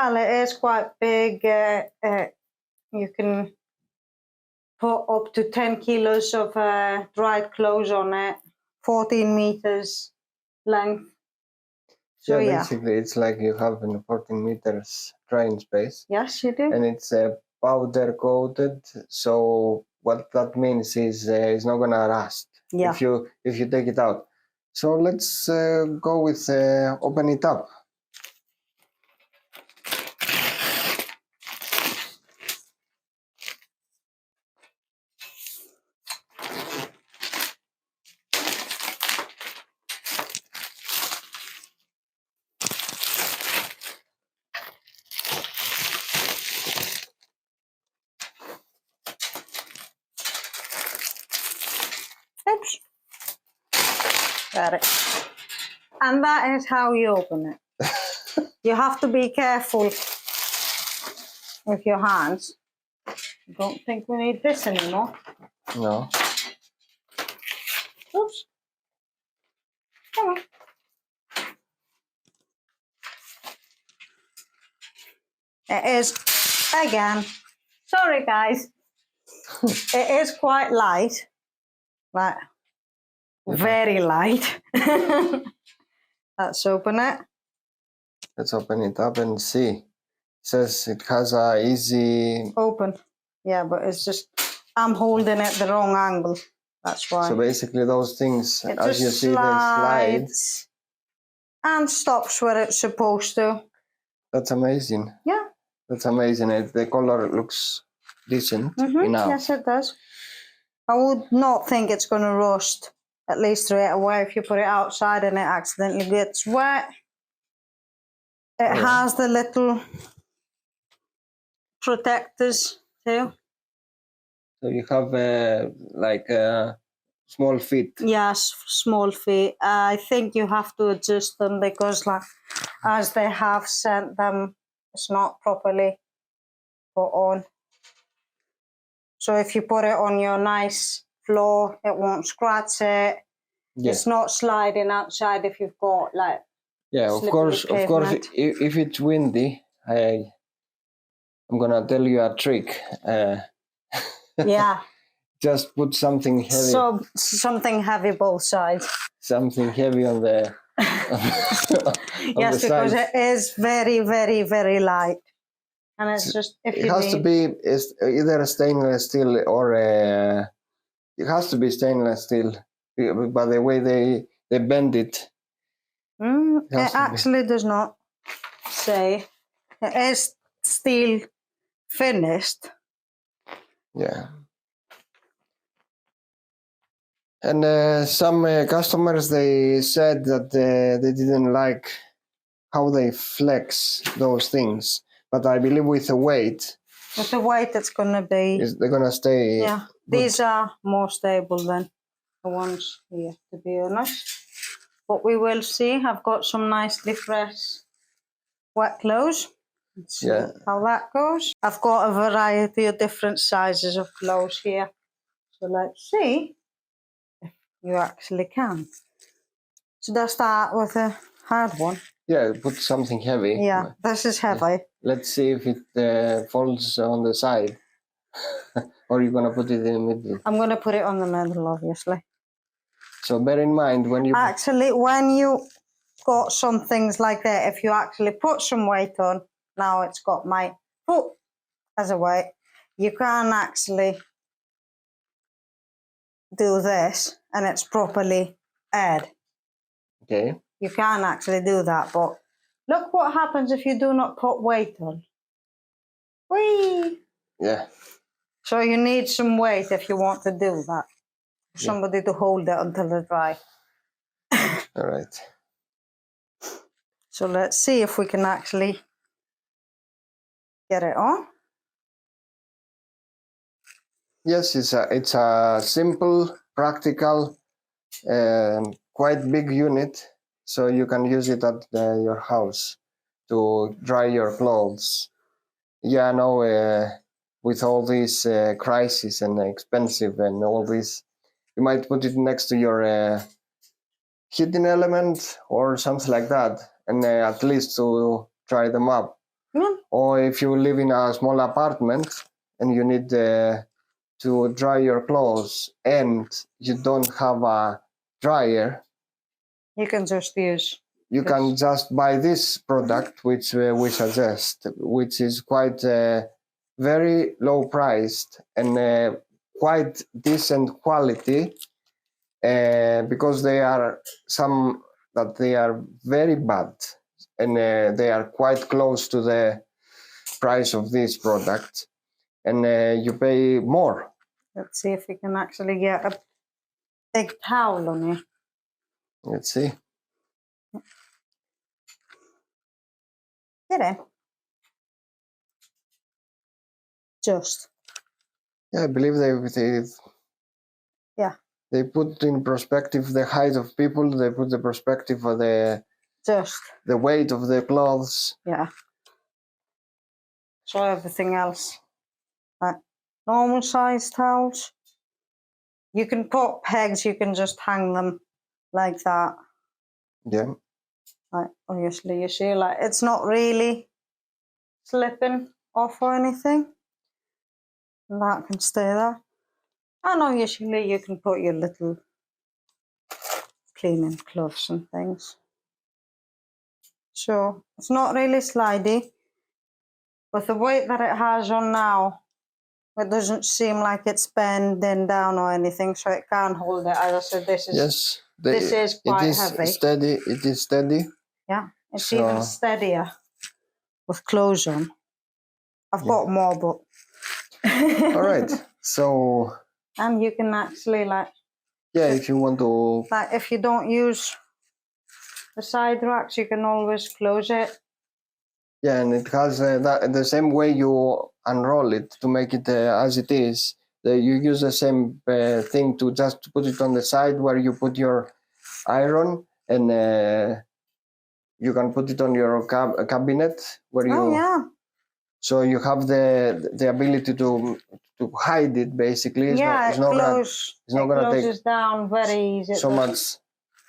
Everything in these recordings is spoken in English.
Well, it is quite big. You can put up to 10 kilos of dried clothes on it, 14 meters length. So yeah, basically it's like you have a 14 meters drying space. Yes, you do. And it's powder coated, so what that means is it's not gonna rust if you take it out. So let's go with open it up. Oops. Got it. And that is how you open it. You have to be careful with your hands. I don't think we need this anymore. No. Oops. Come on. It is, again, sorry guys, it is quite light, like very light. Let's open it. Let's open it up and see. It says it has a easy open. Yeah, but it's just, I'm holding it the wrong angle. That's why. So basically those things, it as you see, they slide. And stops where it's supposed to. That's amazing. Yeah. That's amazing. The color looks decent enough. Yes, it does. I would not think it's going to rust, at least straight away, if you put it outside and it accidentally gets wet. It has the little protectors too. So you have like small feet. Yes, small feet. I think you have to adjust them because, like, as they have sent them, it's not properly put on. So if you put it on your nice floor, it won't scratch it. Yeah. It's not sliding outside if you've got like. Yeah, of course. If it's windy, I'm gonna tell you a trick. Yeah. Just put something heavy. So something heavy both sides. Something heavy on the. Yes, because it is very, very, very light, and it's just if it has to be either stainless steel or it has to be stainless steel. By the way they bend it. It actually does not say. It is steel finished. Yeah. And some customers, they said that they didn't like how they flex those things. But I believe with the weight. With the weight, it's going to be. They're going to stay. Yeah, these are more stable than the ones here, to be honest. But we will see. I've got some nicely fresh wet clothes. Let's see how that goes. I've got a variety of different sizes of clothes here. So let's see if you actually can. Should I start with a hard one? Yeah, put something heavy. Yeah, this is heavy. Let's see if it falls on the side. Or you're going to put it in the middle? I'm going to put it on the middle, obviously. So bear in mind when you... Actually, when you got some things like that, if you actually put some weight on, now it's got my foot as a weight, you can actually do this and it's properly aired. Okay. You can actually do that, but look what happens if you do not put weight on. Whee! Yeah. So you need some weight if you want to do that. Somebody to hold it until they dry. All right. So let's see if we can actually get it on. Yes, it's a simple, practical, quite big unit, so you can use it at your house to dry your clothes. Yeah, I know with all these crises and expensive and all this, you might put it next to your heating element or something like that, and at least to dry them up. Yeah. or if you live in a small apartment and you need to dry your clothes and you don't have a dryer, you can just use. You can just buy this product, which we suggest, which is quite very low priced and quite decent quality, because they are some that they are very bad, and they are quite close to the price of this product, and you pay more. Let's see if we can actually get a big towel on here. Let's see. Get in. Just. Yeah, I believe they put in perspective the height of people. They put the perspective of the weight of the clothes. Yeah. So everything else, like normal size towels. You can put pegs. You can just hang them like that. Yeah. Like obviously, you see, like it's not really slipping off or anything. And that can stay there. And obviously, you can put your little cleaning gloves and things. So it's not really slidey. With the weight that it has on now, it doesn't seem like it's bending down or anything, so it can hold it. As I said, this is quite heavy. Steady. It is steady. Yeah, it's even steadier with clothes on. I've got more, but all right. So. And you can actually if you want to. If you don't use the side racks, you can always close it. Yeah, and it has the same way you unroll it to make it as it is. You use the same thing to just put it on the side where you put your iron, and you can put it on your cabinet where you. Oh yeah. So you have the ability to hide it basically. It's it closes down very easy. So much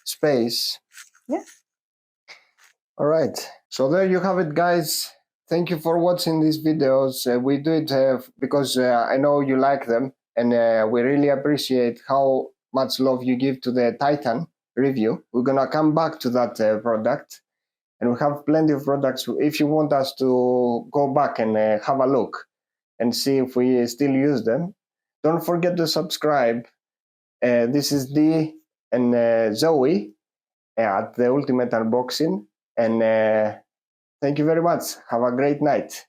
space. Yeah. All right. So there you have it, guys. Thank you for watching these videos. We do it because I know you like them, and we really appreciate how much love you give to the Titan review. We're gonna come back to that product, and we have plenty of products. If you want us to go back and have a look and see if we still use them, don't forget to subscribe. This is Dee and Zoe at the Ultimate Unboxing, and thank you very much. Have a great night.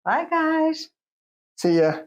Bye, guys. See ya.